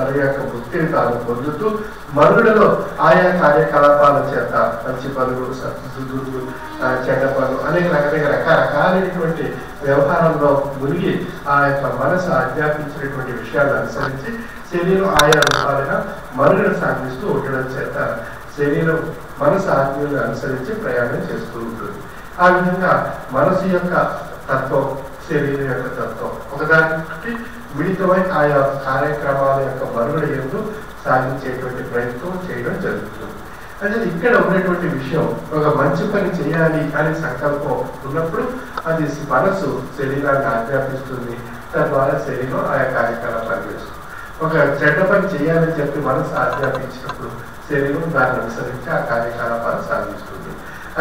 తన యొక్క ముక్తిని తాను పొందుతూ మనుగడలో ఆయా కార్యకలాపాల చేత మంచి పనులు, సద్దులు, చెడ్డ పనులు అనేక రకరకాలైనటువంటి వ్యవహారంలో మునిగి ఆ యొక్క మనసు ఆజ్ఞాపించినటువంటి విషయాలను అనుసరించి శరీరం ఆయా రూపాలుగా మనుగడ సాగిస్తూ ఉండడం చేత శరీరం మనసు ఆజ్ఞలను అనుసరించి ప్రయాణం చేస్తూ ఉంటుంది. ఆ విధంగా మనసు యొక్క తత్వం, శరీరం యొక్క తత్వం ఒకదానికి మిళితమై ఆయా కార్యక్రమాల యొక్క మనుగడ ఎందు సాగించేటువంటి ప్రయత్నం చేయడం జరుగుతుంది. అంటే ఇక్కడ ఉన్నటువంటి విషయం, ఒక మంచి పని చేయాలి అనే సంకల్పం ఉన్నప్పుడు అది మనసు శరీరాన్ని ఆజ్ఞాపిస్తుంది, తద్వారా శరీరం ఆయా కార్యకలాపాలు చేస్తుంది. ఒక చెడ్డ పని చేయాలని చెప్పి మనసు ఆజ్ఞాపించినప్పుడు శరీరం దాన్ని అనుసరించి ఆ కార్యకలాపాలు సాగిస్తుంది.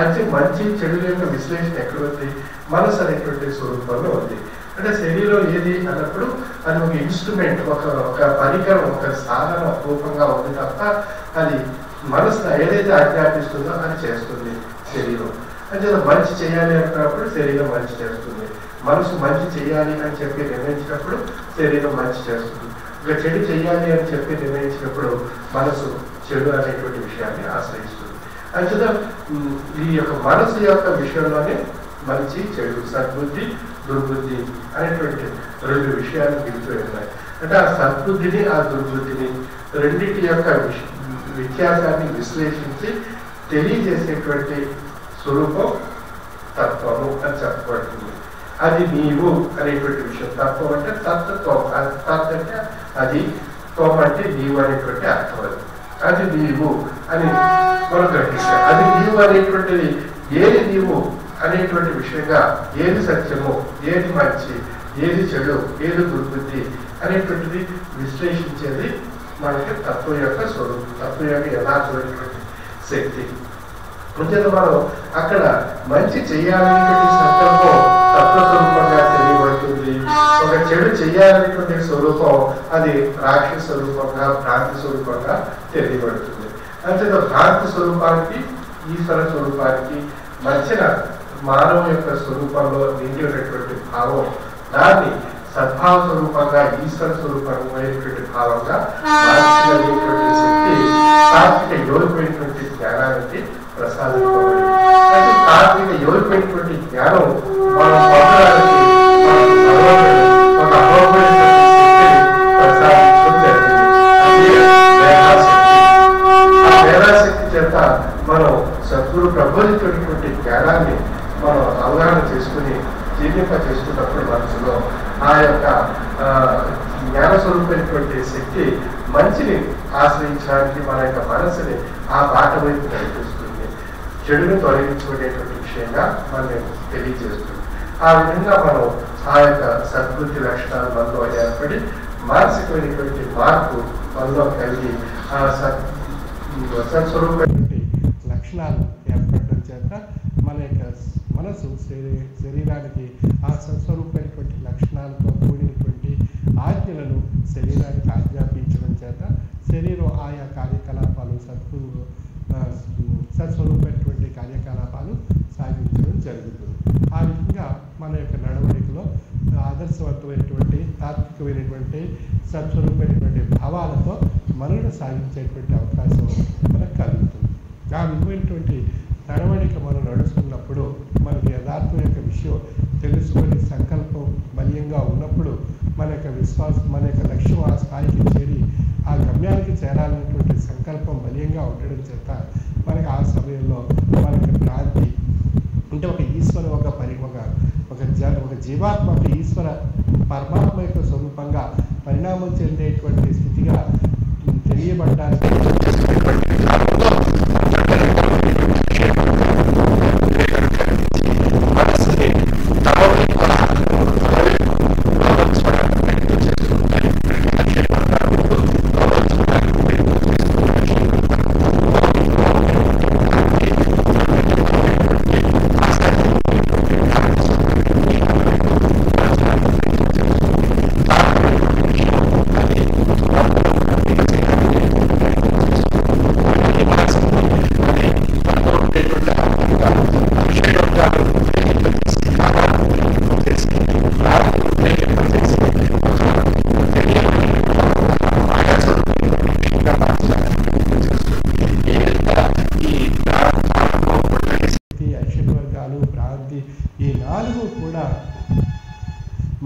అంటే మంచి చెడు యొక్క విశ్లేషణ ఎక్కడ ఉంది? మనసు అనేటువంటి స్వరూపంలో ఉంది. అంటే శరీరం ఏది అన్నప్పుడు అది ఒక ఇన్స్ట్రుమెంట్, ఒక పరికరం, ఒక సాధన రూపంగా ఉంది తప్ప అది మనసు ఏదైతే ఆజ్ఞాపిస్తుందో అది చేస్తుంది శరీరం. అంటే మంచి చేయాలి అనుకున్నప్పుడు శరీరం మంచి చేస్తుంది, మనసు మంచి చేయాలి అని చెప్పి నిర్ణయించినప్పుడు శరీరం మంచి చేస్తుంది. ఇక చెడు చేయాలి అని చెప్పి నిర్ణయించినప్పుడు మనసు చెడు అనేటువంటి విషయాన్ని ఆశ్రయిస్తుంది. అంచేత ఈ యొక్క మనసు యొక్క విషయంలోనే మంచి చెడు, సద్బుద్ధి, దుర్బుద్ధి అనేటువంటి రెండు విషయాలు మిగిలిపోయి ఉన్నాయి. అంటే ఆ సద్బుద్ధిని, ఆ దుర్బుద్ధిని రెండింటి యొక్క వ్యత్యాసాన్ని విశ్లేషించి తెలియజేసేటువంటి స్వరూపం తత్వము అని చెప్పబడుతుంది. అది నీవు అనేటువంటి విషయం. తత్వం అంటే తత్వం, తత్ అంటే అది, త్వం అంటే నీవు అనేటువంటి అర్థం. అది నీవు అని మనం గ్రహిస్తాం. అది నీవు అనేటువంటిది ఏది నీవు అనేటువంటి విషయంగా, ఏది సత్యము, ఏది మంచి, ఏది చెడు, ఏది దుర్బుద్ధి అనేటువంటిది విశ్లేషించేది మనకి తత్వం యొక్క స్వరూపం, తత్వం యొక్క యథార్థమైనటువంటి శక్తి. అంచేత మనం అక్కడ మంచి చేయాలనేటువంటి సంకల్పం తత్వస్వరూపంగా తెలియబడుతుంది. ఒక చెడు చేయాలనేటువంటి స్వరూపం అది రాక్షస స్వరూపంగా, భ్రాంతి స్వరూపంగా తెలియబడుతుంది. అంచేత భ్రాంతి స్వరూపానికి, ఈశ్వర స్వరూపానికి మధ్యన మానవ యొక్క స్వరూపంలో నిండినటువంటి భావం, దాన్ని సద్భావ స్వరూపంగా, ఈశ్వర స్వరూపమైనటువంటి భావంగా మార్చగలిగేటువంటి శక్తి తాత్విక యోగిపోయినటువంటి జ్ఞానానికి ప్రసాదించబడింది. అయితే తాత్విక యోగిపోయినటువంటి జ్ఞానం మనం పొందడానికి ఒక అమోఘమైనటువంటి శక్తిని ప్రసాదించడం జరిగింది. మేధాశక్తి. ఆ మేధాశక్తి చేత మనం సద్గురు ప్రబోధించినటువంటి జ్ఞానాన్ని మనం అవగాహన చేసుకుని జీర్ణింప చేసుకున్నప్పుడు మనసులో ఆ యొక్క జ్ఞానస్వరూపమైనటువంటి శక్తి మంచిని ఆశ్రయించడానికి మన యొక్క మనసుని ఆ బాట వైపు నడిపిస్తుంది, చెడును తొలగించుకునేటువంటి విషయంగా మనం తెలియజేస్తుంది. ఆ విధంగా మనం ఆ యొక్క సద్బుద్ధి లక్షణాలు మనలో ఏర్పడి మానసికమైనటువంటి మార్పు మనలో కలిగి ఆ సత్స్వరూపమైనటువంటి లక్షణాలు ఏర్పడటం చేత మన యొక్క మనసు శరీరానికి ఆ సత్స్వరూపమైనటువంటి లక్షణాలతో కూడినటువంటి ఆజ్ఞలను శరీరానికి ఆజ్ఞాపించడం చేత శరీరం ఆయా కార్యకలాపాలు సత్స్వరూపమైనటువంటి కార్యకలాపాలు సాగించడం జరుగుతుంది. ఆ విధంగా మన యొక్క నడవడికలో ఆదర్శవంతమైనటువంటి, తాత్వికమైనటువంటి, సత్స్వరూపమైనటువంటి భావాలతో మనుగడ సాగించేటువంటి అవకాశం మనకు కలుగుతుంది. ఆ విధమైనటువంటి నడవడిక మనం నడుస్తున్నప్పుడు మనకి యథార్థం యొక్క విషయం తెలుసుకొని సంకల్పం బలీయంగా ఉన్నప్పుడు మన యొక్క విశ్వాసం, మన యొక్క లక్ష్యం ఆ స్థాయికి చేరి ఆ గమ్యానికి చేరాలనేటువంటి సంకల్పం బలీయంగా ఉండడం చేత మనకి ఆ సమయంలో మనకి భ్రాంతి అంటే ఒక ఈశ్వర ఒక జీవాత్మ ఒక ఈశ్వర పరమాత్మ యొక్క స్వరూపంగా పరిణామం చెందేటువంటి స్థితిగా తెలియబడ్డానికి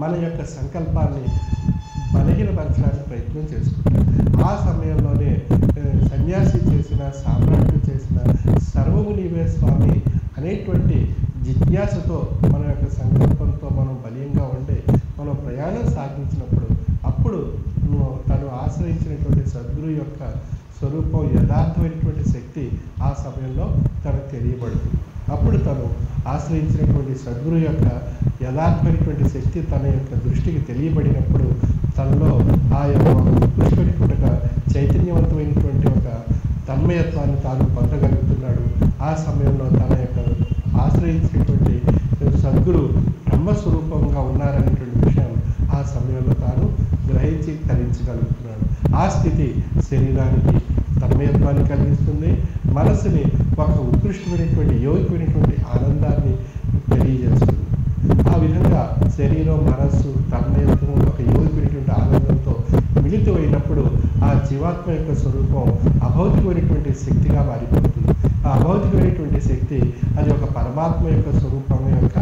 మన యొక్క సంకల్పాన్ని బలహీనపరచడానికి ప్రయత్నం చేసుకుంటారు. ఆ సమయంలోనే సన్యాసి చేసిన, సామ్రాట్లు చేసిన సర్వము నీవే స్వామి అనేటువంటి జిజ్ఞాసతో మన యొక్క సంకల్పంతో మనం బలీయంగా ఉండే మనం ప్రయాణం సాగించినప్పుడు అప్పుడు తను ఆశ్రయించినటువంటి సద్గురు యొక్క స్వరూపం యథార్థమైనటువంటి శక్తి ఆ సమయంలో తనకు తెలియబడుతుంది. అప్పుడు తను ఆశ్రయించినటువంటి సద్గురు యొక్క యథార్థమైనటువంటి శక్తి తన యొక్క దృష్టికి తెలియబడినప్పుడు తనలో ఆ యొక్క ఉత్కృష్టమైనటువంటి ఒక చైతన్యవంతమైనటువంటి ఒక తన్మయత్వాన్ని తాను పొందగలుగుతున్నాడు. ఆ సమయంలో తన యొక్క ఆశ్రయించినటువంటి సద్గురు బ్రహ్మస్వరూపంగా ఉన్నారనేటువంటి విషయం ఆ సమయంలో తాను గ్రహించి తరించగలుగుతున్నాడు. ఆ స్థితి శరీరానికి తన్మయత్వాన్ని కలిగిస్తుంది, మనసుని ఒక ఉత్కృష్టమైనటువంటి యోగికమైనటువంటి ఆనందాన్ని తెలియజేస్తుంది. ఆ విధంగా శరీరం, మనస్సు, తన్మయత్వం ఒక యోగికమైనటువంటి ఆనందంతో మిళితమైనప్పుడు ఆ జీవాత్మ యొక్క స్వరూపం అభౌతికమైనటువంటి శక్తిగా మారిపోతుంది. ఆ అభౌతికమైనటువంటి శక్తి అది ఒక పరమాత్మ యొక్క స్వరూపం యొక్క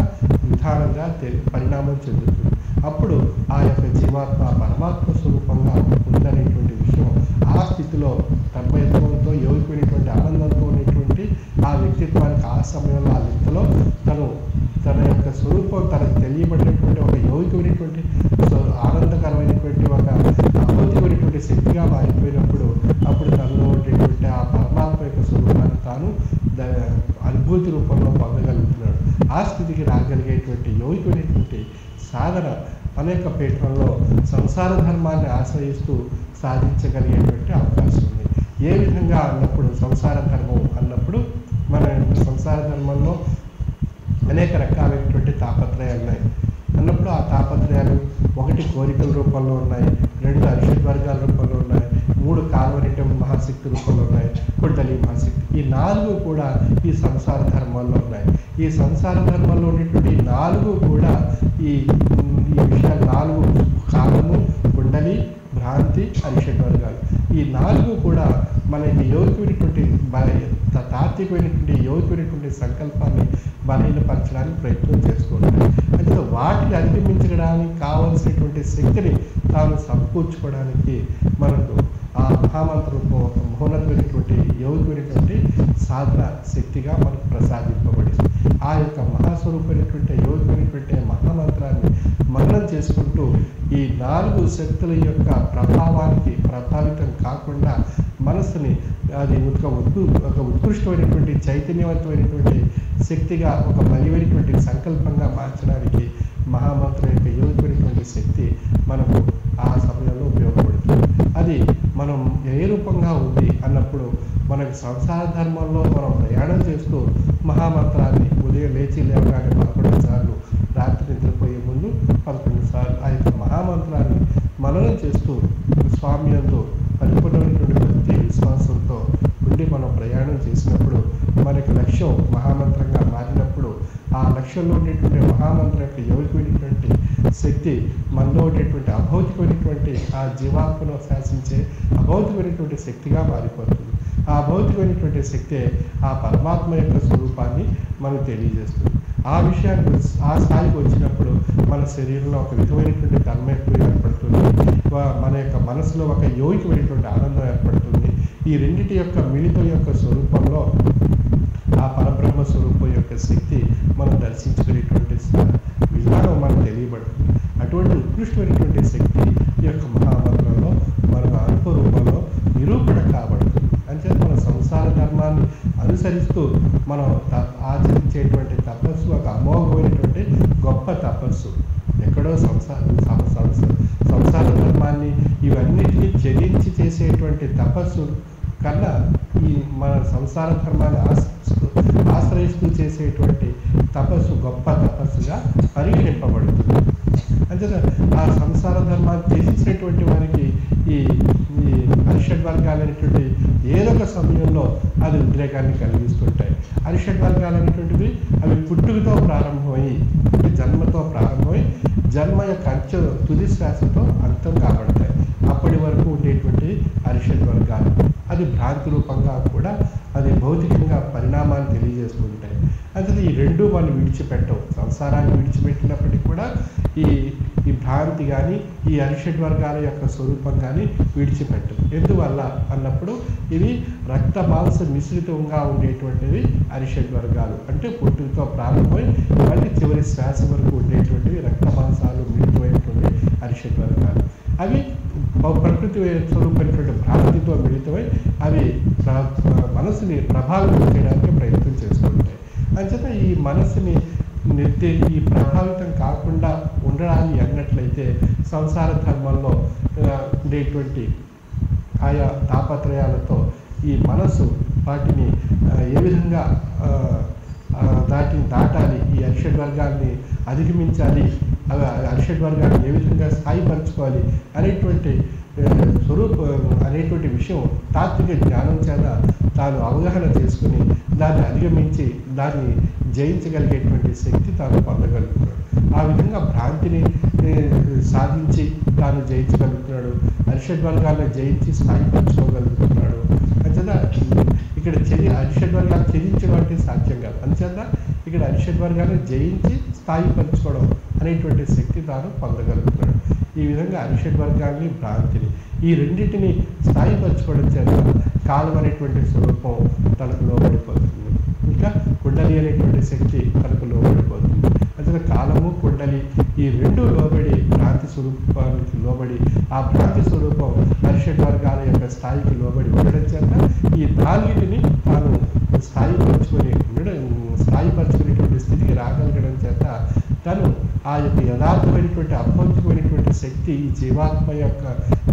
విధానంగా పరిణామం చెందుతుంది. అప్పుడు ఆ యొక్క జీవాత్మ పరమాత్మ స్వరూపంగా ఉందనేటువంటి విషయం ఆ స్థితిలో తన్మయత్వంతో యోగికమైనటువంటి ఆనందంతో ఉన్నటువంటి ఆ వ్యక్తిత్వానికి ఆ సమయంలో ఆ వ్యక్తిలో తన యొక్క స్వరూపం తనకు తెలియబడినటువంటి ఒక యోగికమైనటువంటి ఆనందకరమైనటువంటి ఒక అభౌతికమైనటువంటి శక్తిగా మారిపోయినప్పుడు అప్పుడు తనలో ఉండేటువంటి ఆ పరమాత్మ యొక్క స్వరూపాన్ని తాను అనుభూతి రూపంలో పొందగలుగుతున్నాడు. ఆ స్థితికి రాగలిగేటువంటి యోగికమైనటువంటి సాధన అనేక పీఠంలో సంసార ధర్మాన్ని ఆశ్రయిస్తూ సాధించగలిగేటువంటి అవకాశం ఉంది. ఏ విధంగా అన్నప్పుడు సంసార ధర్మం అన్నప్పుడు మన సంసార ధర్మంలో అనేక రకాలైనటువంటి తాపత్రయాలు ఉన్నాయి అన్నప్పుడు ఆ తాపత్రయాలు ఒకటి కోరికల రూపంలో ఉన్నాయి, రెండు అరిషడ్ వర్గాల రూపంలో ఉన్నాయి, మూడు కాల్వరిటం మహాశక్తి రూపంలో ఉన్నాయి, కుండలి మహాశక్తి. ఈ నాలుగు కూడా ఈ సంసార ధర్మాల్లో ఉన్నాయి. ఈ సంసార ధర్మంలో ఉన్నటువంటి నాలుగు కూడా ఈ విషయాలు నాలుగు కాలము, కుండలి, భ్రాంతి, అరిషడ్ వర్గాలు ఈ నాలుగు కూడా మనకి యోగికమైనటువంటి తాత్వికమైనటువంటి యోగికమైనటువంటి సంకల్పాన్ని బలహీనపరచడానికి ప్రయత్నం చేస్తూ ఉంటాయి. అంటే వాటిని అధిగమించడానికి కావలసినటువంటి శక్తిని తాను సమకూర్చుకోవడానికి మనకు ఆ మహామంత్రంతో ఒక మహోన్నతమైనటువంటి యోగికమైనటువంటి సాధన శక్తిగా మనకు ప్రసాదింపబడింది. ఆ యొక్క మహాస్వరూపమైనటువంటి యోగికమైనటువంటి మహామంత్రాన్ని మననం చేసుకుంటూ ఈ నాలుగు శక్తుల యొక్క ప్రభావానికి ప్రభావితం కాకుండా మనసుని అది ఒక ఉత్కృష్టమైనటువంటి చైతన్యవంతమైనటువంటి శక్తిగా ఒక బలమైనటువంటి సంకల్పంగా మార్చడానికి మహామంత్రం యొక్క యోగికమైనటువంటి శక్తి మనకు ఆ సమయంలో ఉపయోగపడుతుంది. అది మనం ఏ రూపంగా ఉంది అన్నప్పుడు మనకు సంసార ధర్మంలో మనం ప్రయాణం చేస్తూ మహామంత్రాన్ని ఉదయం లేవగానే 11 సార్లు, రాత్రి నిద్రపోయే ముందు 11 సార్లు ఆ యొక్క మహామంత్రాన్ని మననం చేస్తూ స్వామి యందు పరిపూర్ణమైనటువంటి భక్తి విశ్వాసంతో ఉండి మనం ప్రయాణం చేసినప్పుడు మనకి లక్ష్యం మహామంత్రంగా మారినప్పుడు ఆ లక్ష్యంలో ఉండేటువంటి మహామంత్రం యొక్క యోగికమైనటువంటి శక్తి మనలో ఉండేటువంటి అభౌతికమైనటువంటి ఆ జీవాత్మను శాసించే అభౌతికమైనటువంటి శక్తిగా మారిపోతుంది. ఆ అభౌతికమైనటువంటి శక్తే ఆ పరమాత్మ యొక్క స్వరూపాన్ని మనకు తెలియజేస్తుంది. ఆ విషయానికి ఆ స్థాయికి వచ్చినప్పుడు మన శరీరంలో ఒక విధమైనటువంటి తన్మయత్వం ఏర్పడుతుంది. మన యొక్క మనసులో ఒక యోగికమైనటువంటి ఆనందం ఏర్పడుతుంది. ఈ రెండిటి యొక్క మిళితం యొక్క స్వరూపంలో ఆ పరబ్రహ్మ స్వరూపం యొక్క శక్తి మనం దర్శించుకునేటువంటి విధానం మనకు తెలియబడుతుంది. అటువంటి ఉత్కృష్టమైనటువంటి శక్తి ఈ యొక్క మహామంత్రంలో మనకు అనుభవ రూపంలో నిరూపణ కాబడుతుంది. అంటే మన సంసార ధర్మాన్ని అనుసరిస్తూ మనం ఆచరించేటువంటి తపస్సు ఒక అమోఘమైనటువంటి గొప్ప తపస్సు. ఎక్కడో సంసార ధర్మాన్ని ఇవన్నిటినీ త్యజించి చేసేటువంటి తపస్సు కన్నా ఈ మన సంసార ధర్మాన్ని ఆశ్రయిస్తూ చేసేటువంటి తపస్సు గొప్ప తపస్సుగా పరిగణింపబడుతుంది. అంటే ఆ సంసార ధర్మాన్ని త్యజించినటువంటి వారికి ఈ అరిషడ్ వర్గాలనేటువంటి ఏదో ఒక సమయంలో అది ఉద్రేకాన్ని కలిగిస్తుంటాయి. అరిషడ్ వర్గాలు అనేటువంటివి అవి పుట్టుకతో ప్రారంభమై జన్మతో ప్రారంభమై జన్మ యొక్క తుది శ్వాసతో అంతం కాబడతాయి. అప్పటి వరకు ఉండేటువంటి అరిషడ్ వర్గాలు అది భ్రాంతి రూపంగా కూడా అది భౌతికంగా పరిణామాన్ని తెలియజేస్తూ ఉంటాయి. అసలు ఈ రెండు మనం విడిచిపెట్టవు. సంసారాన్ని విడిచిపెట్టినప్పటికీ కూడా ఈ భ్రాంతి కానీ ఈ అరిషడ్ వర్గాల యొక్క స్వరూపం కానీ విడిచిపెట్టదు. ఎందువల్ల అన్నప్పుడు ఇవి రక్త మాంస మిశ్రితంగా ఉండేటువంటివి అరిషడ్ వర్గాలు. అంటే పుట్టుకతో ప్రారంభమై మళ్ళీ చివరి శ్వాస వరకు ఉండేటువంటివి రక్త మాంసాలు మిళితమైనటువంటి అరిషడ్ వర్గాలు. అవి ప్రకృతి స్వరూపమైనటువంటి భ్రాంతితో మిళితమై అవి మనసుని ప్రభావితం చేయడానికి ప్రయత్నం చేస్తుంటాయి. అంచేత ఈ మనసుని ఈ ప్రభావితం కాకుండా ఉండాలి అన్నట్లయితే సంసార ధర్మంలో ఉండేటువంటి ఆయా తాపత్రయాలతో ఈ మనసు వాటిని ఏ విధంగా దాటాలి, ఈ అరిషడ్ వర్గాన్ని అధిగమించాలి, అరిషడ్ వర్గాన్ని ఏ విధంగా స్థాయిపరచుకోవాలి అనేటువంటి అనేటువంటి విషయం తాత్విక జ్ఞానం చేత తాను అవగాహన చేసుకుని దాన్ని అధిగమించి దాన్ని జయించగలిగేటువంటి శక్తి తాను పొందగలుగుతున్నాడు. ఆ విధంగా భ్రాంతిని సాధించి తాను జయించగలుగుతున్నాడు, అరిషడ్ వర్గాలను జయించి స్థాయిపరచుకోగలుగుతున్నాడు. అంచేత ఇక్కడ అరిషడ్ వర్గాలు ఛేదించడం అంటే సాధ్యం కాదు. అంచేత ఇక్కడ అరిషడ్ వర్గాలను జయించి స్థాయిపరచుకోవడం అనేటువంటి శక్తి తాను పొందగలుగుతున్నాడు. ఈ విధంగా అరిషడ్ వర్గాల్ని భ్రాంతిని ఈ రెండింటిని స్థాయిపరచుకోవడం చేత కాలం అనేటువంటి స్వరూపం తనకు లోబడిపోతుంది. ఇంకా కుండలి అనేటువంటి శక్తి తనకు లోబడిపోతుంది. అంటే కాలము కుండలి ఈ రెండు లోబడి భ్రాంతి స్వరూపానికి లోబడి ఆ భ్రాంతి స్వరూపం అరిషడ్ వర్గాల యొక్క స్థాయికి లోబడి ఉండడం చేత ఈ నాలుగిటిని తాను స్థాయిపరచుకునేటువంటి స్థితికి రాగలగడం చేత తను ఆ యొక్క యథార్థమైనటువంటి అభౌతికమైనటువంటి శక్తి ఈ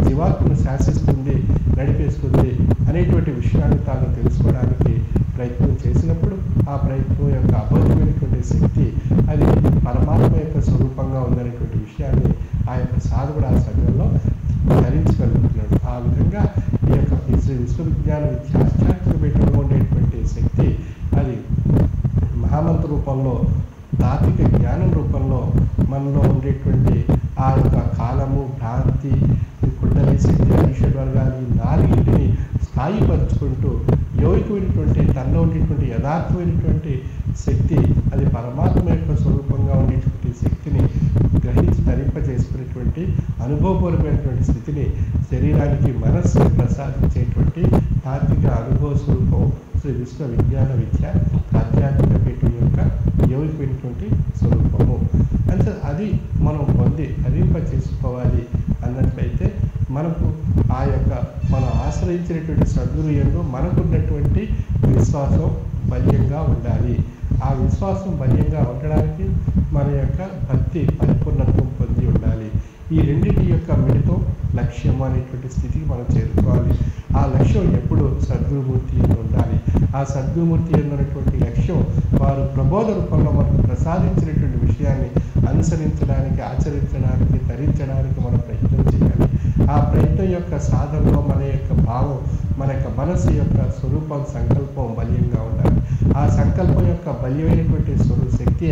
జీవాత్మను శాసిస్తుంది, నడిపేస్తుంది అనేటువంటి విషయాన్ని తాను తెలుసుకోవడానికి ప్రయత్నం చేసినప్పుడు ఆ ప్రయత్నం యొక్క అభౌతికమైనటువంటి శక్తి అది పరమాత్మ యొక్క స్వరూపంగా ఉందనేటువంటి విషయాన్ని ఆ యొక్క సాధకుడు ఆ సమయంలో ధరించగలుగుతున్నాడు. ఆ విధంగా ఈ యొక్క విశ్వవిజ్ఞాన విద్య ఆధ్యాత్మిక పీఠంలో ఉండేటువంటి శక్తి అది మహామంత్ర రూపంలో తాత్విక జ్ఞానం రూపంలో మనలో ఉండేటువంటి ఆ యొక్క కాలము భ్రాంతి కుండలి శక్తి అరిషడ్ వర్గాలు ఈ నాలుగింటిని స్థాయిపరుచుకుంటూ యోగికమైనటువంటి తనలో ఉండేటువంటి యథార్థమైనటువంటి శక్తి అది పరమాత్మ యొక్క స్వరూపంగా ఉండేటువంటి శక్తిని గ్రహించి ధరింపజేసుకునేటువంటి అనుభవపూర్వకమైనటువంటి స్థితిని శరీరానికి మనస్సుని ప్రసాదించేటువంటి తాత్విక అనుభవ స్వరూపం శ్రీ విశ్వ విజ్ఞాన విద్య ఆధ్యాత్మిక పీఠం యొక్క యోగికమైనటువంటి స్వరూపము. అంటే అది మనం పొంది ధరింప చేసుకోవాలి అన్నట్లయితే మనకు ఆ యొక్క మనం ఆశ్రయించినటువంటి సద్గురు యందు మనకున్నటువంటి విశ్వాసం బలీయంగా ఉండాలి. ఆ విశ్వాసం బలీయంగా ఉండడానికి మన యొక్క భక్తి పరిపూర్ణత్వం పొంది ఉండాలి. ఈ రెండింటి యొక్క మిళితం లక్ష్యం అనేటువంటి స్థితికి మనం చేరుకోవాలి. ఆ లక్ష్యం ఎప్పుడు సద్గురుమూర్తి యందు ఉండాలి. ఆ సద్గురుమూర్తి యందున్నటువంటి లక్ష్యం వారు ప్రబోధ రూపంలో మనకు ప్రసాదించినటువంటి విషయాన్ని అనుసరించడానికి, ఆచరించడానికి, ధరించడానికి మనం ప్రయత్నం చేయాలి. ఆ ప్రయత్నం యొక్క సాధనలో మన యొక్క భావం, మన యొక్క మనసు యొక్క స్వరూపం, సంకల్పం బలీయంగా ఉండాలి. ఆ సంకల్పం యొక్క బలీయమైనటువంటి శక్తి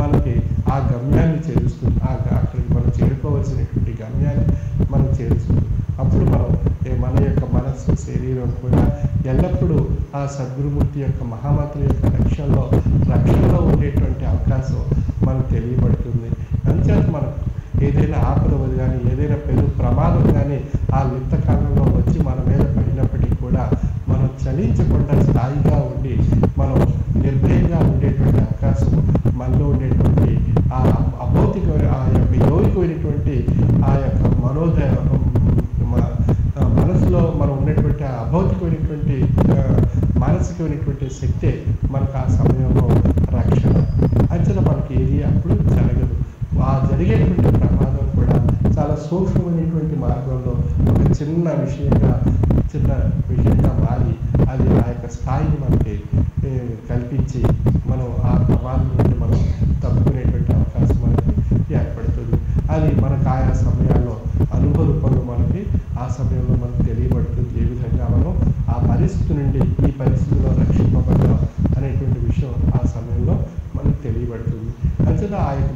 మనకి ఆ గమ్యాన్ని చేరుస్తుంది. అక్కడికి మనం చేరుకోవాల్సినటువంటి గమ్యాన్ని మనం చేరుస్తుంది. అప్పుడు మనం మన యొక్క మనస్సు, శరీరం కూడా ఎల్లప్పుడూ ఆ సద్గురుమూర్తి యొక్క మహామంత్ర యొక్క రక్షణలో ఉండేటువంటి అవకాశం మనకు తెలియబడుతుంది. అంచేత మనకు ఏదైనా ఆపద కానీ ఏదైనా పెను ప్రమాదం కానీ ఆ లిప్త కాలంలో వచ్చి మన మీద పడినప్పటికీ కూడా మనం చలించకుండా స్థాయిగా ఉండి మనం నిర్భయంగా ఉండేటువంటి అవకాశం మనలో ఉండేటువంటి ఆ అభౌతిక ఆ యొక్క యోగికమైనటువంటి ఆ యొక్క మనసులో మనం ఉన్నటువంటి ఆ అభౌతికమైనటువంటి మానసికమైనటువంటి శక్తే మనకు ఆ సమయంలో రక్షణ. అంచన మనకి ఏది అప్పుడు జరగదు. ఆ జరిగేటువంటి ప్రమాదం కూడా చాలా సూక్ష్మమైనటువంటి మార్గంలో ఒక చిన్న విషయంగా మారి అది ఆ యొక్క స్థాయిని మనకి కల్పించి మనం ఆ ప్రమాదం నుండి మనం తప్పుకునేటువంటి అవకాశం మనకి ఏర్పడుతుంది. అది మనకు ఆయా సమయాల్లో అనుభవ రూపంలో మనకి ఆ సమయంలో మనకు తెలియబడుతుంది. ఏ విధంగా మనం ఆ పరిస్థితి నుండి ఈ పరిస్థితిలో రక్షింపబడ్డాం అనేటువంటి విషయం ఆ సమయంలో మనకు తెలియబడుతుంది. అంచేత ఆ యొక్క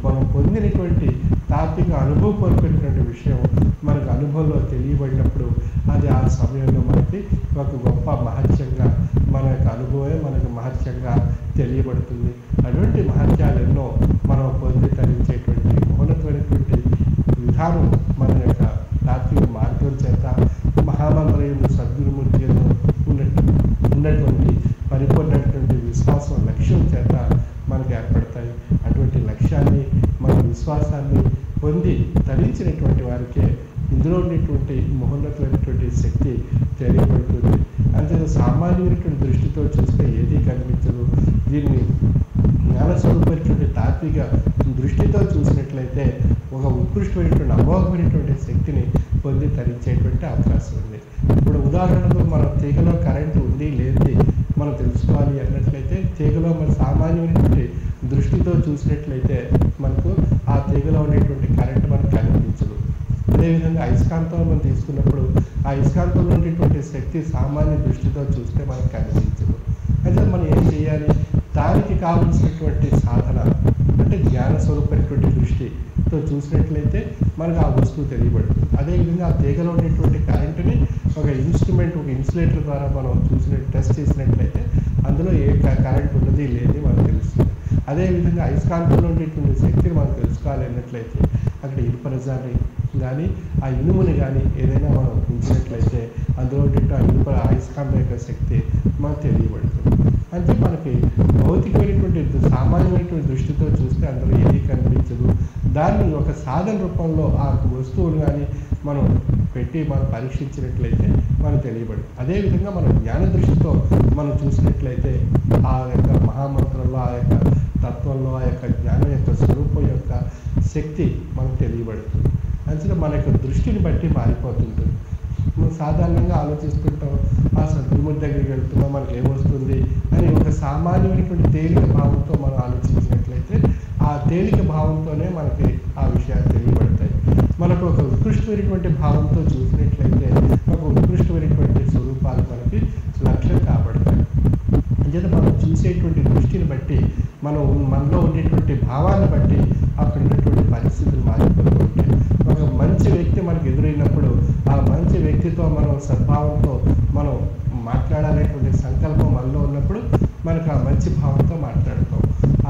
మనం పొందినటువంటి తాత్విక అనుభవపూర్వకమైనటువంటి విషయం మనకు అనుభవంలో తెలియబడినప్పుడు అది ఆ సమయంలో మనకి ఒక గొప్ప మహత్యంగా మన యొక్క అనుభవమే మనకు మహత్యంగా తెలియబడుతుంది. అటువంటి మహత్యాలు ఎన్నో మనం పొంది తరించేటువంటి మౌనత్వమైనటువంటి మహామంత్రయందు సద్గురుమూర్తి ఉన్నటువంటి పరిపూర్ణమైనటువంటి విశ్వాసం లక్ష్యం చేత మనకు ఏర్పడతాయి. అటువంటి లక్ష్యాన్ని మన విశ్వాసాన్ని పొంది తరించినటువంటి వారికే ఇందులో ఉండేటువంటి మహోన్నతమైనటువంటి శక్తి తెలియబడుతుంది. అంతే సామాన్యమైనటువంటి దృష్టితో చూస్తే ఏదీ కనిపించదు. దీన్ని జ్ఞానస్వరూపమైనటువంటి తాత్విక దృష్టితో చూసినట్లయితే ఒక ఉత్కృష్టమైనటువంటి అమోఘమైనటువంటి శక్తిని పొంది తరించేటువంటి అవకాశం ఉంది. ఇప్పుడు ఉదాహరణకు మన తీగలో కరెంటు ఉంది లేనిది మనం తెలుసుకోవాలి అన్నట్లయితే తీగలో మన సామాన్యమైనటువంటి దృష్టితో చూసినట్లయితే మనకు ఆ తీగలో ఉండేటువంటి కరెంటు మనకు కనిపించదు. అదేవిధంగా అయస్కాంతం మనం తీసుకున్నప్పుడు ఆ అయస్కాంతంలో ఉండేటువంటి శక్తి సామాన్య దృష్టితో చూస్తే మనకు కనిపించదు. అయితే మనం ఏం చేయాలి? దానికి కావలసినటువంటి సాధన అంటే జ్ఞాన స్వరూపమైనటువంటి దృష్టితో చూసినట్లయితే మనకు ఆ వస్తువు తెలియబడుతుంది. అదేవిధంగా ఆ తీగలో ఉండేటువంటి కరెంటుని ఒక ఇన్స్ట్రుమెంట్, ఒక ఇన్సులేటర్ ద్వారా మనం టెస్ట్ చేసినట్లయితే అందులో ఏ కరెంట్ ఉన్నది లేని మనకు తెలుస్తుంది. అదేవిధంగా అయస్కాంతంలో ఉండేటువంటి శక్తిని మనం తెలుసుకోవాలి అన్నట్లయితే అక్కడ ఇనుపరజాన్ని కానీ ఆ ఇనుముని కానీ ఏదైనా మనం ఉంచినట్లయితే అందులో ఆ ఇనుప అయస్కాంతం యొక్క శక్తి మనకు తెలియబడుతుంది. అంటే మనకి భౌతికమైనటువంటి సామాన్యమైనటువంటి దృష్టితో చూస్తే అందులో ఏదీ కనిపించదు. దాన్ని ఒక సాధన రూపంలో ఆ వస్తువులు కానీ మనం పెట్టి మనం పరీక్షించినట్లయితే మనకు తెలియబడుతుంది. అదేవిధంగా మనం జ్ఞాన దృష్టితో మనం చూసినట్లయితే ఆ యొక్క మహామంత్రంలో, ఆ యొక్క తత్వంలో, ఆ యొక్క జ్ఞానం యొక్క స్వరూపం యొక్క శక్తి మనకు తెలియబడుతుంది. అంటే మన యొక్క దృష్టిని బట్టి మారిపోతుంటుంది. మనం సాధారణంగా ఆలోచిస్తుంటాం, ఆ సద్గురుమూర్తి దగ్గరికి వెళ్తున్నాం మనకి ఏమొస్తుంది అని ఒక సామాన్యమైనటువంటి తేలిక భావంతో మనం ఆలోచించినట్లయితే ఆ తేలిక భావంతోనే మనకి ఆ విషయాలు తెలియబడతాయి. మనకు ఒక ఉత్కృష్టమైనటువంటి భావంతో చూసినట్లయితే ఒక ఉత్కృష్టమైనటువంటి స్వరూపాలు మనకి లక్ష్యం కాబడతాయి. అంటే మనం చూసేటువంటి దృష్టిని బట్టి మనలో ఉండేటువంటి భావాన్ని బట్టి అక్కడ ఉన్నటువంటి పరిస్థితులు మారిపోతూ ఉంటాయి. ఒక మంచి వ్యక్తి మనకు ఎదురైనప్పుడు ఆ మంచి వ్యక్తితో మనం సద్భావంతో మనం మాట్లాడాలనేటువంటి సంకల్పం మనలో ఉన్నప్పుడు మనకు ఆ మంచి భావంతో మాట్లాడతాం.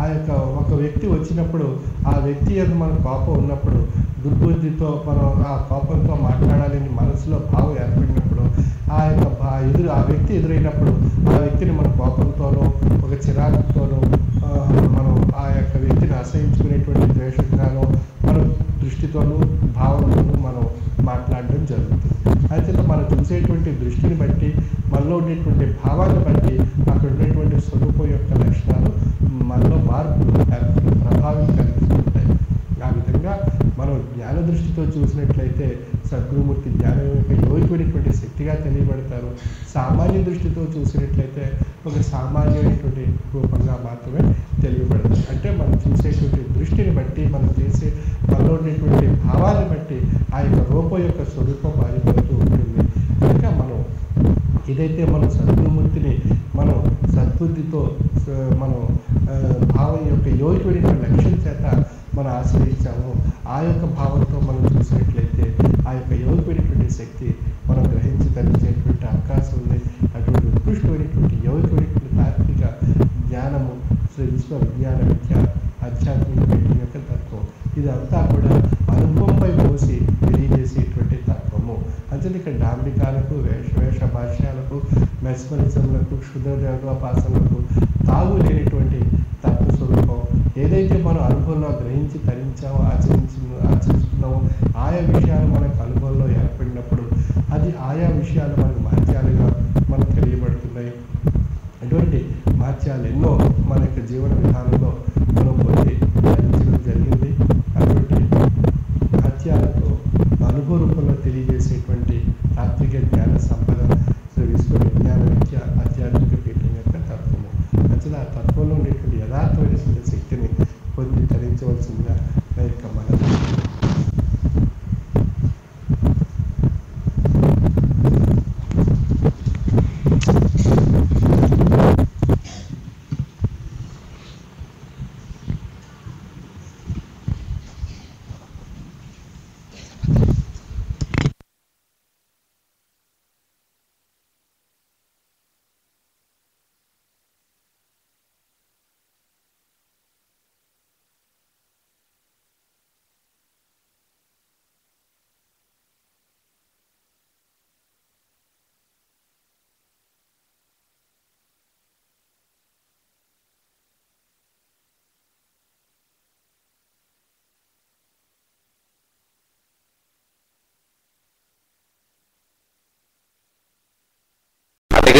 ఆ యొక్క ఒక వ్యక్తి వచ్చినప్పుడు ఆ వ్యక్తి యొక్క మన కోపం ఉన్నప్పుడు దుర్బుద్ధితో మనం ఆ కోపంతో మాట్లాడాలని మనసులో భావం ఏర్పడినప్పుడు ఆ వ్యక్తి ఎదురైనప్పుడు ఆ వ్యక్తిని మన కోపంతోనో ఒక చిరాకుతోనో మనం ఆ యొక్క వ్యక్తిని అసహించుకునేటువంటి ద్వేషంగానో మనం దృష్టితోనూ భావంతోనూ మనం మాట్లాడడం జరుగుతుంది. అయితే మనం చూసేటువంటి దృష్టిని బట్టి మనలో ఉండేటువంటి భావాన్ని బట్టి అక్కడ ఉండేటువంటి స్వరూపం యొక్క లక్షణాలు మనలో మార్పులు ప్రభావం కలిగిస్తుంటాయి. ఆ విధంగా మనం జ్ఞాన దృష్టితో చూసినట్లయితే సద్గురుమూర్తి జ్ఞానం యొక్క యోగికమైనటువంటి శక్తిగా తెలియబడతారు. సామాన్య దృష్టితో చూసినట్లయితే ఒక సామాన్యమైనటువంటి రూపంగా మాత్రమే తెలియబడతారు. అంటే మనం చూసేటువంటి దృష్టిని బట్టి మనం చేసే మనలో ఉండేటువంటి భావాన్ని బట్టి ఆ యొక్క రూపం యొక్క స్వరూపం మారిపోతూ ఉంటుంది. కనుక మనం ఏదైతే మనం సద్గురుమూర్తిని మనం సద్బుద్ధితో మనం భావం యొక్క యోగికమైనటువంటి లక్ష్యం చేత మనం ఆశ్రయించాము, ఆ యొక్క భావంతో మనం చూసినట్లయితే ఆ యొక్క యోగికమైనటువంటి శక్తి మనం గ్రహించి తరించేటువంటి అవకాశం ఉంది. అటువంటి ఉత్కృష్టమైనటువంటి యోగికమైనటువంటి తాత్విక జ్ఞానము శ్రీ విశ్వ విజ్ఞాన విద్య ఆధ్యాత్మిక యొక్క తత్వం ఇదంతా కూడా అనుభవంపై మోసి తెలియజేసేటువంటి తత్వము. అంటే ఇక్కడ డాంబికాలకు వేష భాష్యాలకు మెస్మరిజంలకు క్షుద్రదేవోపాసనలకు తాగు లేనిటువంటి తత్వస్వరూపం ఏదైతే మనం అనుభవంలో గ్రహించి తరించామో ఆచరిస్తున్నామో ఆయా విషయాలు మనకు అనుభవంలో ఏర్పడినప్పుడు అది ఆయా విషయాలు మనకు మార్చాలుగా మనకు తెలియబడుతున్నాయి. అటువంటి మార్చాలు ఎన్నో మన యొక్క జీవన విధానంలో మనం పొంది ధరించడం జరిగింది. అటువంటి మార్చాలతో అనుభవ రూపంలో తెలియజేసేటువంటి తాత్విక జ్ఞాన సంపద శ్రీ విశ్వ విజ్ఞాన విద్య ఆధ్యాత్మిక పీఠం యొక్క తత్వము. అంటే ఆ తత్వంలో ఉండేటువంటి యథార్థమైనటువంటి శక్తిని పొంది ధరించవలసిందిగా నా యొక్క మనవి.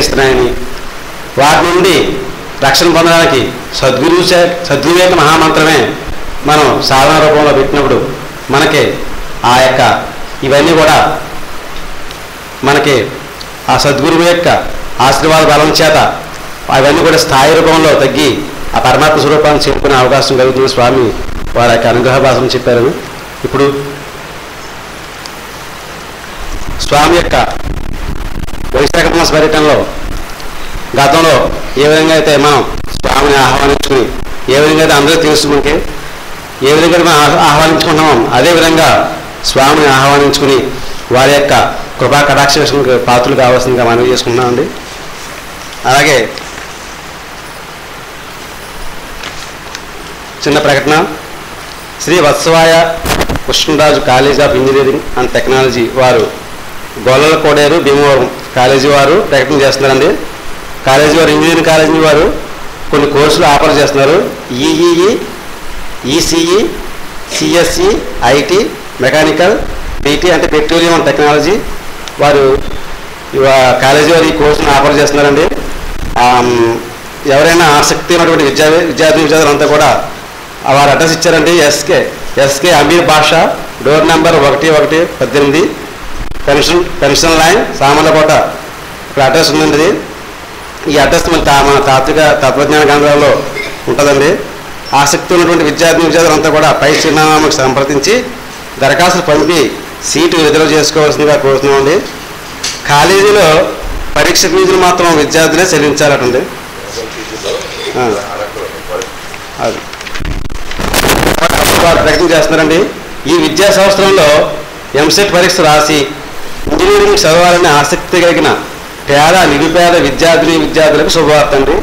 కలిగిస్తున్నాయని, వాటి నుండి రక్షణ పొందడానికి సద్వివేక మహామంత్రమే మనం సాధన రూపంలో పెట్టినప్పుడు మనకి ఆ యొక్క ఇవన్నీ కూడా మనకి ఆ సద్గురువు యొక్క ఆశీర్వాద బలం చేత అవన్నీ కూడా స్థాయి రూపంలో తగ్గి ఆ పరమాత్మ స్వరూపాన్ని చేరుకునే అవకాశం కలుగుతుంది. స్వామి వారి యొక్క అనుగ్రహ భాషను చెప్పారు. ఇప్పుడు స్వామి యొక్క వైశాఖ మాస పర్యటనలో గతంలో ఏ విధంగా అయితే మనం స్వామిని ఆహ్వానించుకుని ఏ విధంగా అయితే అందరూ తెలుసు మనకి ఏ విధంగా మనం ఆహ్వానించుకుంటున్నామో అదేవిధంగా స్వామిని ఆహ్వానించుకుని వారి యొక్క కృపా కటాక్షకు పాత్రలు కావాల్సిందిగా మనవి చేసుకుంటున్నామండి. అలాగే చిన్న ప్రకటన. Shri Vatsavaya Krishnaraju college of engineering and technology వారు గొల్లల కోడేరు భీమవరం కాలేజీ వారు ప్రకటన చేస్తున్నారండి. కాలేజీ వారు ఇంజనీరింగ్ కాలేజీ వారు కొన్ని కోర్సులు ఆఫర్ చేస్తున్నారు. EEE, ECE, CSC, IT, mechanical, PT అంటే పెట్రోలియం అండ్ టెక్నాలజీ వారు కాలేజీ వారు ఈ కోర్సును ఆఫర్ చేస్తున్నారండి. ఎవరైనా ఆసక్తి ఉన్నటువంటి విద్యార్థులంతా కూడా వారు అడ్రస్ ఇచ్చారండి. S K Ameer Basha, door number 1118, pension line, Samarlakota. ఇక్కడ అడ్రస్ ఉందండి. ఈ అడ్రస్ మన తత్వజ్ఞాన కేంద్రాల్లో ఉంటుందండి. ఆసక్తి ఉన్నటువంటి విద్యార్థులంతా కూడా పై చిరునామాకు సంప్రదించి దరఖాస్తులు పంపి సీటు రిజర్వ్ చేసుకోవాల్సిందిగా కోరుతున్నామండి. కాలేజీలో పరీక్ష ఫీజులు మాత్రం విద్యార్థులే చెల్లించాలటండి. అది ప్రకటన చేస్తున్నారండి. ఈ విద్యా సంవత్సరంలో ఎంసెట్ పరీక్ష రాసి ఇంజనీరింగ్ చదవాలని ఆసక్తి కలిగిన పేద నిరుపేద విద్యార్థులకు శుభవార్త అండి.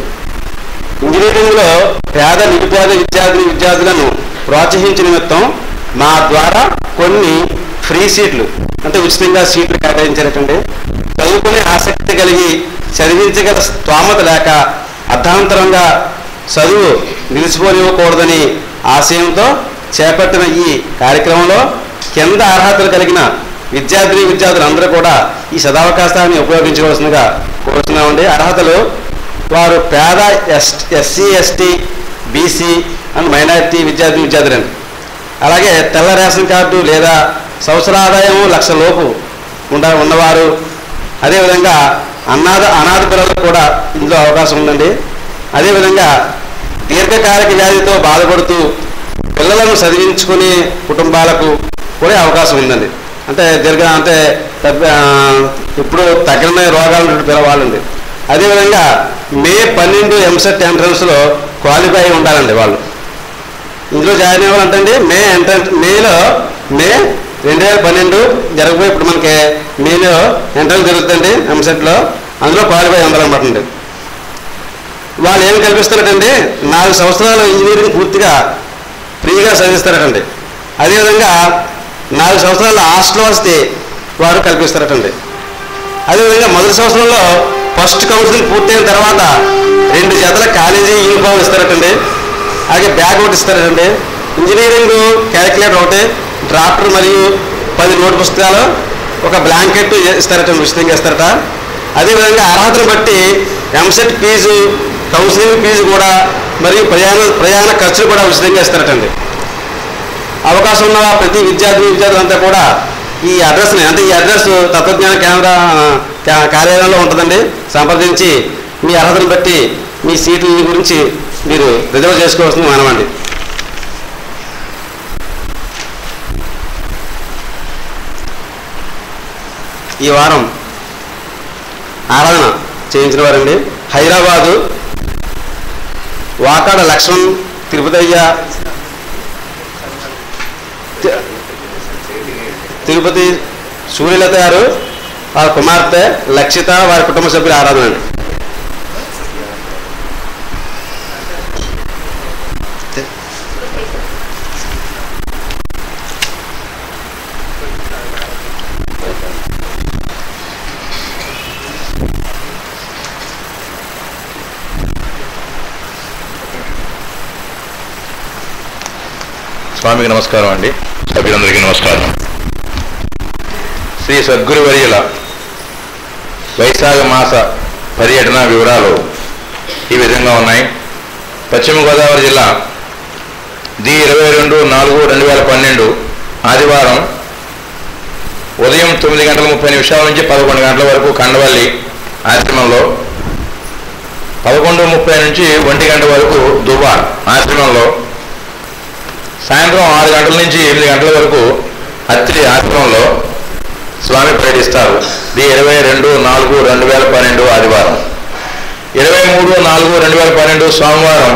ఇంజనీరింగ్లో పేద నిరుపేద విద్యార్థులను ప్రోత్సహించిన నిమిత్తం మా ద్వారా కొన్ని ఫ్రీ సీట్లు అంటే ఉచితంగా సీట్లు కేటాయించారటండి. చదువుకునే ఆసక్తి కలిగి చదివించగల స్తోమత లేక అర్ధాంతరంగా చదువు నిలిచిపోనివ్వకూడదని ఆశయంతో చేపట్టిన ఈ కార్యక్రమంలో కింద అర్హతలు కలిగిన విద్యార్థులందరూ కూడా ఈ సదావకాశాన్ని ఉపయోగించవలసిందిగా కోరుతున్నామండి. అర్హతలు వారు పేద SC, ST, BC and minority విద్యార్థులండి. అలాగే తెల్ల రేషన్ కార్డు లేదా సంవత్సర ఆదాయం 1,00,000 లోపు ఉన్నవారు, అదేవిధంగా అనాథ పిల్లలకు కూడా ఇందులో అవకాశం ఉందండి. అదేవిధంగా దీర్ఘకాలిక వ్యాధితో బాధపడుతూ పిల్లలను చదివించుకునే కుటుంబాలకు కూడా అవకాశం ఉందండి. అంటే ఇప్పుడు తగిన రోగాలు పిల్లవాళ్ళండి. అదేవిధంగా మే 12 ఎంసెట్ ఎంట్రన్స్లో క్వాలిఫై ఉండాలండి వాళ్ళు. ఇందులో జాయిన్ అవ్వాలంటే మే 2012 జరగబోయే ఇప్పుడు మనకి మేలో ఎంట్రన్స్ జరుగుతుందండి ఎంసెట్లో. అందులో క్వాలిఫై ఉండాలన్నమాట అండి. వాళ్ళు ఏమి కల్పిస్తారటండి 4 సంవత్సరాలు ఇంజనీరింగ్ పూర్తిగా ఫ్రీగా చదివిస్తారటండి. అదేవిధంగా 4 సంవత్సరాల హాస్టల్ వసతి వారు కల్పిస్తారటండి. అదేవిధంగా మొదటి సంవత్సరంలో ఫస్ట్ కౌన్సిలింగ్ పూర్తయిన తర్వాత 2 జతల కాలేజీ యూనిఫామ్ ఇస్తారటండి. అలాగే బ్యాగ్ ఒకటి ఇస్తారటండి. ఇంజనీరింగ్ క్యాలిక్యులేటర్ ఒకటి, డ్రాఫ్టర్ మరియు 10 నోట్ పుస్తకాలు, ఒక బ్లాంకెట్ ఇస్తారట, ఉచితంగా ఇస్తారట. అదేవిధంగా అర్హతను బట్టి ఎంసెట్ ఫీజు, కౌన్సిలింగ్ ఫీజు కూడా మరియు ప్రయాణ ఖర్చులు కూడా ఉచితంగా ఇస్తారటండి. అవకాశం ఉన్న ప్రతి విద్యార్థులంతా కూడా ఈ అడ్రస్ని ఈ అడ్రస్ తత్వజ్ఞాన కేంద్ర కార్యాలయంలో ఉంటుందండి. సంప్రదించి మీ అర్హతను బట్టి మీ సీట్ల గురించి మీరు రిజర్వ్ చేసుకోవాల్సింది మనమండి. ఈ వారం ఆరాధన చేయించిన వారండి హైదరాబాదు వాకాడ లక్ష్మణ్ తిరుపతయ్య, తిరుపతి సూర్యలత గారు, వారి కుమార్తె లక్షిత, వారి కుటుంబ సభ్యుల ఆరాధన అండి. స్వామికి నమస్కారం అండి. సభ్యులందరికీ నమస్కారం. శ్రీ సద్గురువర్యుల వైశాఖ మాస పర్యటన వివరాలు ఈ విధంగా ఉన్నాయి. పశ్చిమ గోదావరి జిల్లా ది 22/4/2012 ఆదివారం ఉదయం 9:30 నుంచి 11 గంటల వరకు కండవల్లి ఆశ్రమంలో, 11:30 నుంచి 1 గంట వరకు దుబా ఆశ్రమంలో, సాయంత్రం 6 గంటల నుంచి 8 గంటల వరకు అత్రి ఆశ్రమంలో స్వామి పర్యటిస్తారు. ది 22/4/2012 ఆదివారం. 23/4/2012 సోమవారం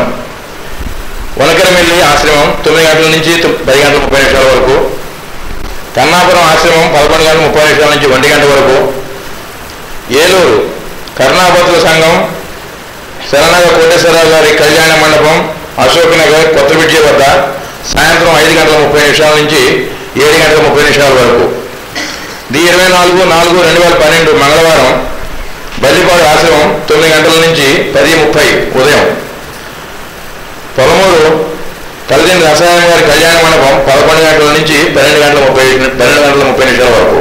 వనకరమిల్లి ఆశ్రమం 9 గంటల నుంచి 10:30 వరకు, కన్నాపురం ఆశ్రమం 11:30 నుంచి 1 గంట వరకు, ఏలూరు కరుణాభద్ర సంఘం శరణగ కోటేశ్వరరావు గారి కళ్యాణ మండపం అశోక్ నగర్ కొత్త బ్రిడ్జి వద్ద సాయంత్రం 5:30 నుంచి 7:30 వరకు. ది 24/4/2012 మంగళవారం బల్లిపాడు ఆశ్రమం 9 గంటల నుంచి 10:30 ఉదయం, పొలమూరు కల్దిని రసాయన గారి కళ్యాణ మండపం 11 గంటల నుంచి 12:30 వరకు,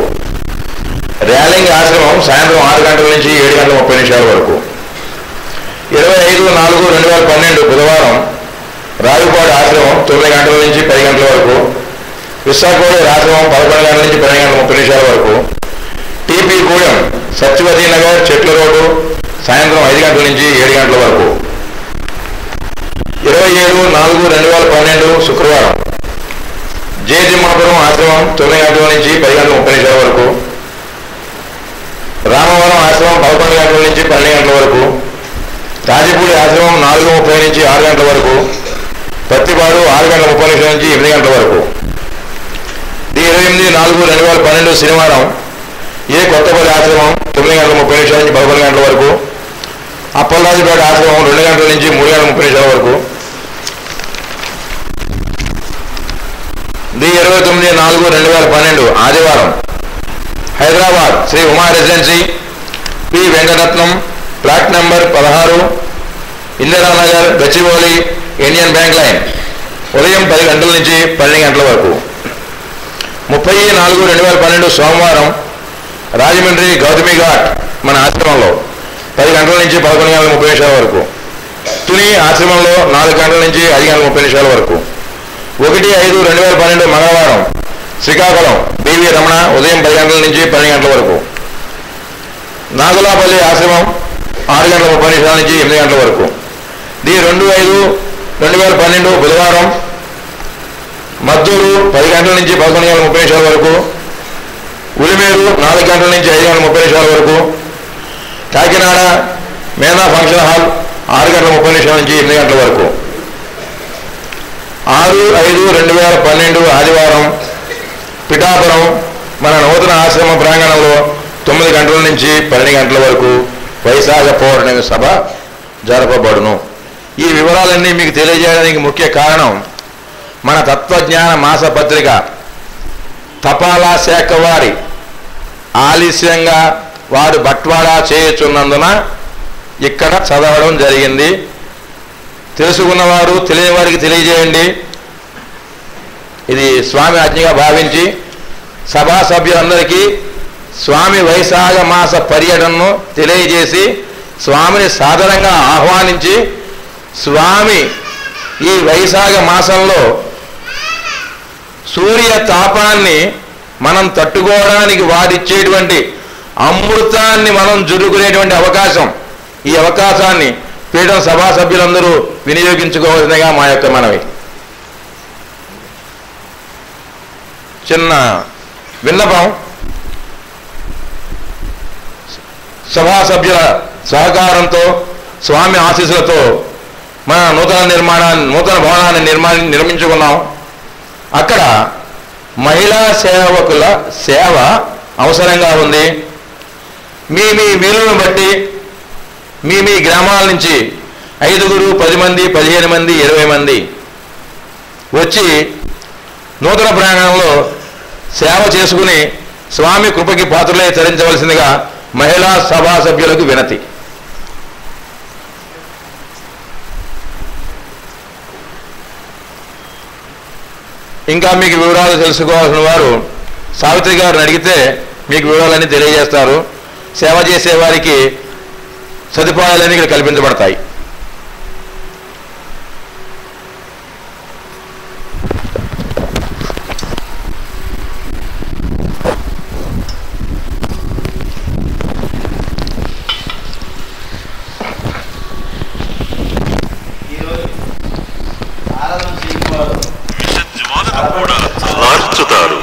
ర్యాలింగ్ ఆశ్రమం సాయంత్రం 6 గంటల నుంచి 7:30 వరకు. 25/4/2012 బుధవారం రావిపాడు ఆశ్రమం 9 గంటల నుంచి 10 గంటల వరకు, విశాఖపట్నం ఆశ్రమం 11 గంటల నుంచి 12:30 వరకు, టీపీ గూడెం సత్యవతి నగర్ చెట్ల రోడ్డు సాయంత్రం 5 గంటల నుంచి 7 గంటల వరకు. 27/4/2012 శుక్రవారం జయజిమ్మాపురం ఆశ్రమం 9 గంటల నుంచి 10:30 వరకు, రామవరం ఆశ్రమం 11 గంటల నుంచి 12 గంటల వరకు, రాజపూడి ఆశ్రమం 4:30 నుంచి 6 గంటల వరకు, పత్తిపాడు 6:30 నుంచి 8 గంటల వరకు. 28/4/2012 శనివారం కొత్తపల్లి ఆశ్రమం 9:30 నుంచి 11 గంటల వరకు, అప్పలరాజుపేట ఆశ్రమం 2 గంటల నుంచి 3:30 వరకు. 29/4/2012 ఆదివారం Hyderabad Shri Uma residency P Venkataratnam plot number 16 Indiranagar Gachibowli Indian bank line ఉదయం 10 గంటల నుంచి 12 గంటల వరకు. 30/4/2012 సోమవారం రాజమండ్రి గౌతమి ఘాట్ మన ఆశ్రమంలో 10 గంటల నుంచి 11:30 వరకు, తుని ఆశ్రమంలో 4 గంటల నుంచి 5:30 వరకు. 1/5/2012 మంగళవారం శ్రీకాకుళం బివి రమణ ఉదయం 10 గంటల నుంచి 12 గంటల వరకు, నాగులాపల్లి ఆశ్రమం 6:30 నుంచి 8 గంటల వరకు. 2/5/2012 బుధవారం మద్దూరు 10 గంటల నుంచి 11:30 వరకు, ఉలిమేరు 4 గంటల నుంచి 5:30 వరకు, కాకినాడ మేనా ఫంక్షన్ హాల్ 6:30 నుంచి 8 గంటల వరకు. 6/5/2012 ఆదివారం పిఠాపురం మన నూతన ఆశ్రమ ప్రాంగణంలో 9 గంటల నుంచి 12 గంటల వరకు వైశాఖ పౌర్ణమి సభ జరపబడును. ఈ వివరాలన్నీ మీకు తెలియజేయడానికి ముఖ్య కారణం మన తత్వజ్ఞాన మాస పత్రిక తపాలా శాఖ వారి ఆలస్యంగా వారు బట్వాడా చేయుచున్నందున ఇక్కడ చదవడం జరిగింది. తెలుసుకున్నవారు తెలియని వారికి తెలియజేయండి. ఇది స్వామి ఆజ్ఞగా భావించి సభా సభ్యులందరికీ స్వామి వైశాఖ మాస పర్యటనను తెలియజేసి స్వామిని సాదరంగా ఆహ్వానించి స్వామి ఈ వైశాఖ మాసంలో సూర్య తాపాన్ని మనం తట్టుకోవడానికి వారిచ్చేటువంటి అమృతాన్ని మనం జురుకునేటువంటి అవకాశం, ఈ అవకాశాన్ని పీఠం సభా సభ్యులందరూ వినియోగించుకోవాల్సిందిగా మా యొక్క మనవి. చిన్న విన్నపం, సభా సభ్యుల సహకారంతో స్వామి ఆశీస్సులతో మన నూతన భవనాన్ని నిర్మించుకున్నాం. అక్కడ మహిళా సేవకుల సేవ అవసరంగా ఉంది. మీ వీలును బట్టి మీ గ్రామాల నుంచి 5, 10 మంది, 15 మంది, 20 మంది వచ్చి నూతన ప్రాంగణంలో సేవ చేసుకుని స్వామి కృపకి పాత్రలే తరించవలసిందిగా మహిళా సభా సభ్యులకు వినతి. ఇంకా మీకు వివరాలు తెలుసుకోవాల్సిన వారు సావిత్రి గారిని అడిగితే మీకు వివరాలన్నీ తెలియజేస్తారు. సేవ చేసే వారికి సదుపాయాలన్నీ ఇక్కడ కల్పించబడతాయి. మార్చుతారు.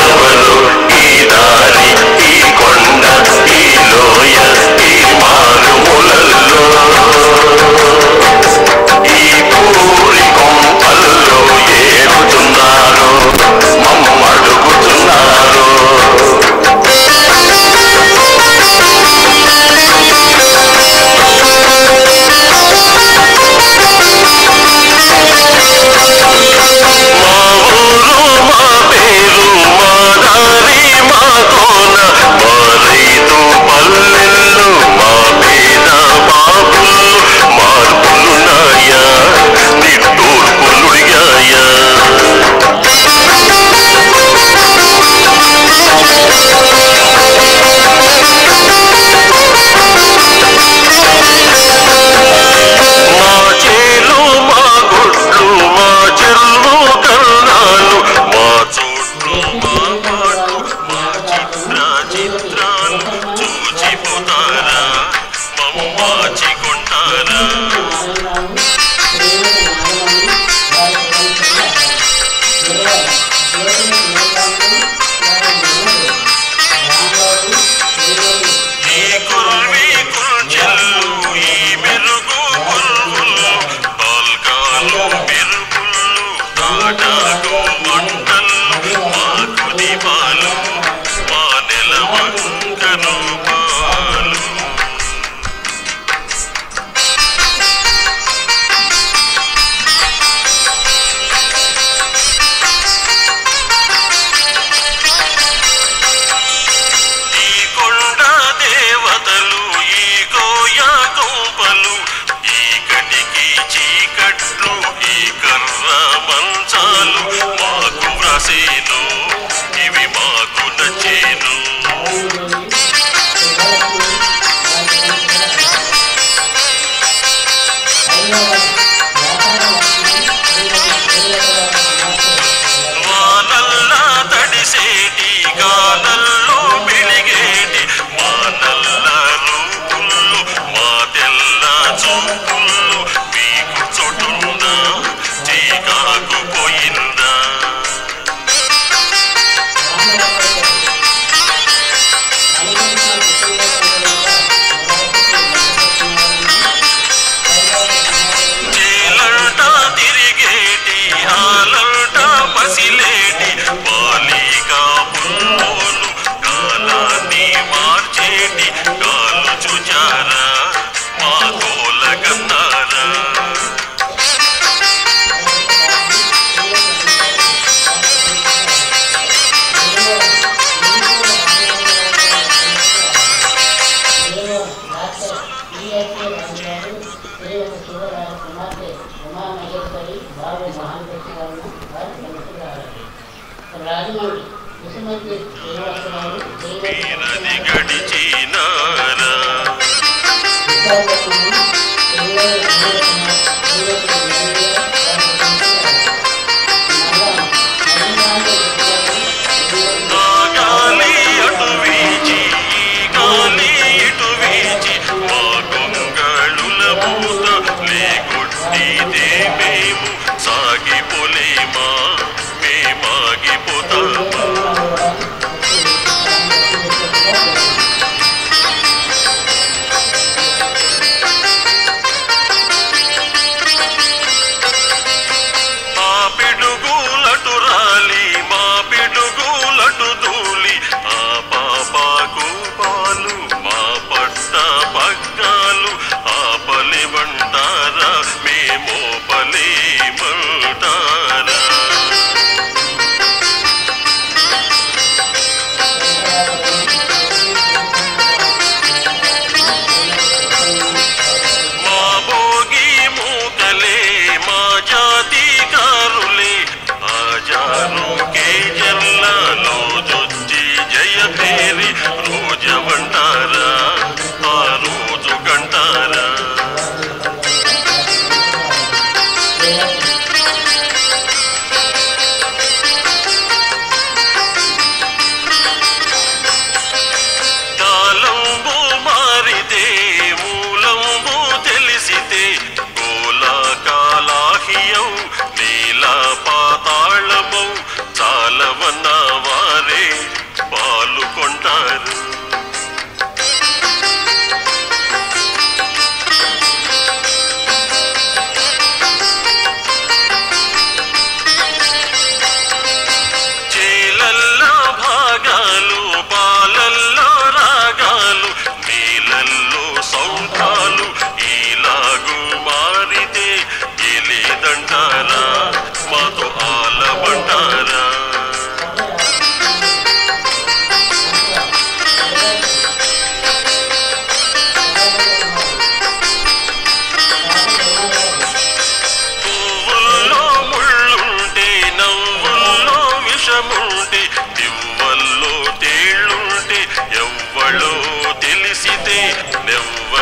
ఎవరు ఈ దారి, ఈ కొండ, ఈ లోయ, ఈ మారుమూలల్లో, ఈ పూరి కొంపల్లో ఏడుతున్నారు, మమ్మడుగుతున్నారు.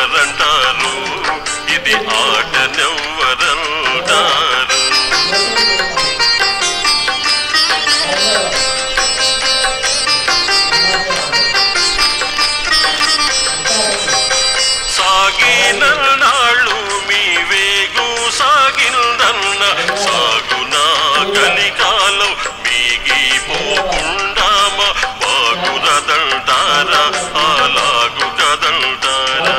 ఎవరంటారు ఇది ఆటనెవ్వరంటారు సాగినాళ్ళు మీ వేగు సాగిందన్న సాగునా కలికాలం మీగిపోకుండా బాగురదంటారా అలాగు కదంటారా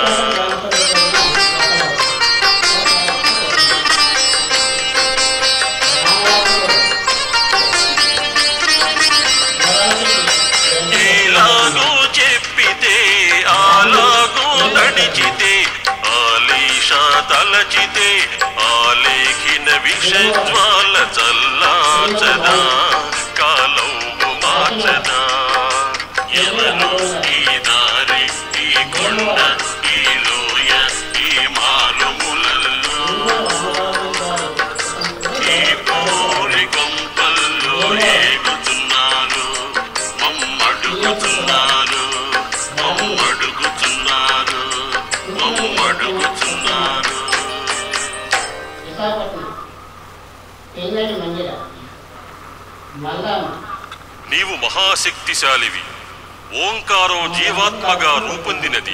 ఇలాగూ చెప్పితే అలాగూ నడిచితే ఆలీషా తలచితే ఆలేఖిన విషజ్వాల చల్లాచదా కాలవు మార్చదా ఎవరు ఈ దారి ఈ కొండ ఈ లోయ ఈ మారుమూలల్లో ఈ పూరి కొంపల్లో ఏగుతున్నారు మమ్మడుగుతున్నారు మమ్మడుగుతున్నారు మమ్మడుగుతున్నారు నీవు మహాశక్తిశాలివి ఓంకారం జీవాత్మగా రూపొందినది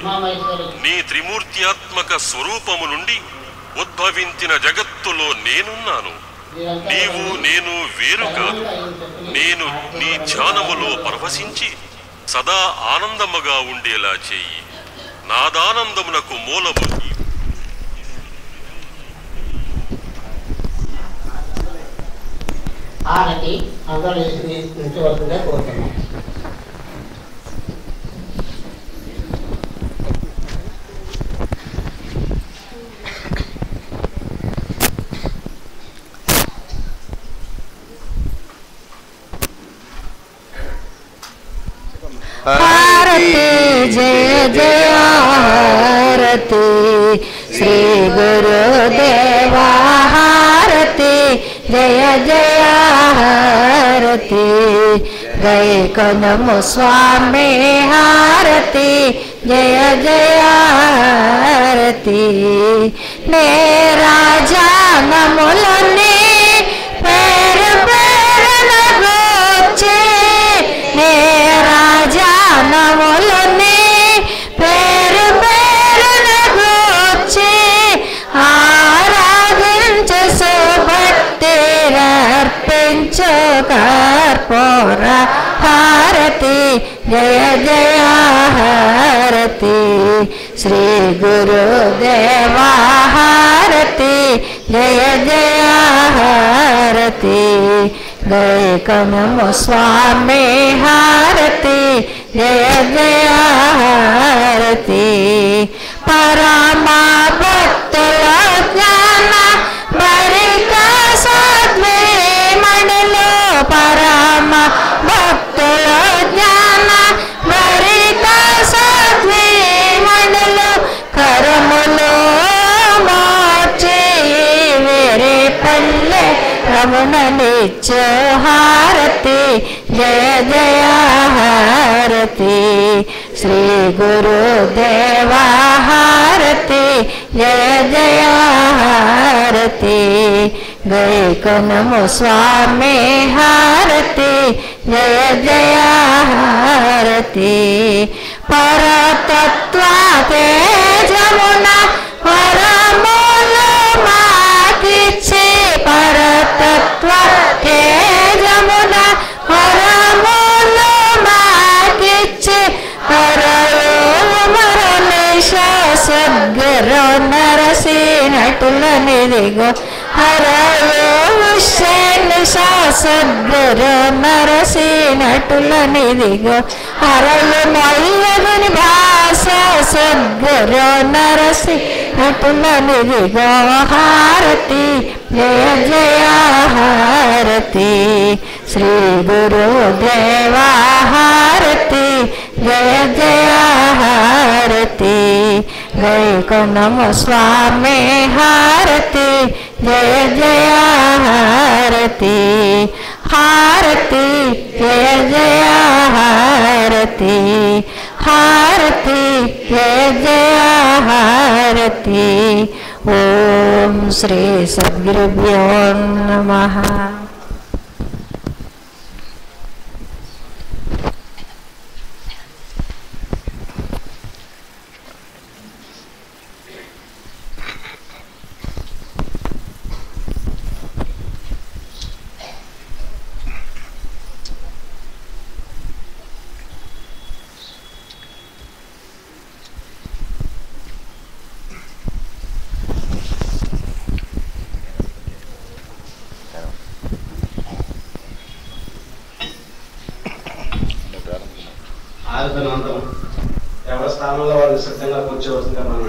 నీ త్రిమూర్త్యాత్మక స్వరూపము నుండి ఉద్భవించిన జగత్తులో నేనున్నాను నీవు నేను వేరు కాదు నేను నీ ధ్యానములో పరవశించి సదా ఆనందముగా ఉండేలా చేయి నాదానందమునకు మూలము ఆనకి అందరూ ఉంచవలసిందే కోరుతున్నాం. హారతి జయ జయ హారతి శ్రీ గురుదేవ హారతి జయ జయ హారతి గైకొనము స్వామి హారతి జయ జయ హారతి నే రాజానములని పేరు పేరున గూర్చి నే రాజానములని పేరు పేరున గూర్చి ఆరాధించు సుభక్తి అర్పించు కర్పూర హారతి జయ జయ హారతి శ్రీ గురుదేవ హారతి జయ జయ హారతి గైకొనము స్వామి హారతి జయ జయ హారతి పరమ భక్తుల జ్ఞాన భరిత సద్వే మణిలో పరమ భక్తుల జ్ఞాన భరిత సద్వే మణిలో కరములో మార్చి వేరే పల్లె రమణ నిత్య హారతి జయ జయ హారతి శ్రీ గురుదేవ హారతి జయ జయ హారతి గైకొనము స్వామి హారతి జయ జయ హారతి పరతత్వ తేజమున పరములు మాకిచ్చి పరతత్వ తేజమున పరములు మాకిచ్చి హరయో మరలేశ సద్గురు నరసింహటుల నిదిగో హరయో సద్గురు నరసింహటుల నిదిగో హరయు నల్లగుని భాష సద్గురు నరసింహటుల నిదిగో హారతి జయ జయ హారతి శ్రీ గురుదేవ హారతి జయ జయ హారతి గైకొనము స్వామి హారతి జయ జయ హారతి హారతి జయ జయ హారతి హారతి జయ జయ హారతి జగతి. ఓం శ్రీ సద్గురుభ్యో నమః. ఆరాధనాంతం ఎవరి స్థానంలో వాళ్ళు సిద్ధంగా కూర్చోవలసిందిగా మనం